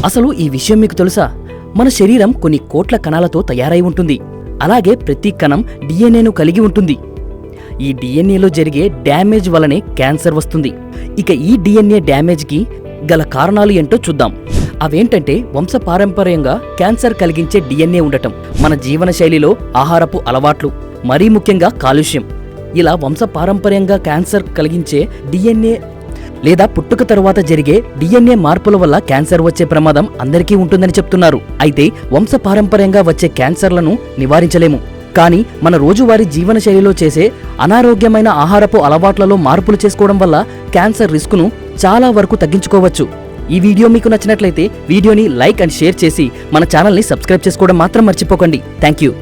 అసలు ఈ విషయం మీకు తెలుసా? మన శరీరం కొన్ని కోట్ల కణాలతో తయారై ఉంటుంది. అలాగే ప్రతి కణం డిఎన్ఏను కలిగి ఉంటుంది. ఈ డిఎన్ఏలో జరిగే డ్యామేజ్ వలనే క్యాన్సర్ వస్తుంది. ఇక ఈ డిఎన్ఏ డ్యామేజ్కి గల కారణాలు ఏంటో చూద్దాం. అవేంటంటే వంశపారంపర్యంగా క్యాన్సర్ కలిగించే డిఎన్ఏ ఉండటం, మన జీవన శైలిలో ఆహారపు అలవాట్లు, మరీ ముఖ్యంగా కాలుష్యం. ఇలా వంశపారంపర్యంగా క్యాన్సర్ కలిగించే డిఎన్ఏ లేదా పుట్టుక తరువాత జరిగే డిఎన్ఏ మార్పుల వల్ల క్యాన్సర్ వచ్చే ప్రమాదం అందరికీ ఉంటుందని చెప్తున్నారు. అయితే వంశపారంపర్యంగా వచ్చే క్యాన్సర్లను నివారించలేము. కానీ మన రోజువారీ జీవన శైలిలో చేసే అనారోగ్యమైన ఆహారపు అలవాట్లలో మార్పులు చేసుకోవడం వల్ల క్యాన్సర్ రిస్కును చాలా వరకు తగ్గించుకోవచ్చు. ఈ వీడియో మీకు నచ్చినట్లయితే వీడియోని లైక్ అండ్ షేర్ చేసి మన ఛానల్ని సబ్స్క్రైబ్ చేసుకోవడం మాత్రం మర్చిపోకండి. Thank you.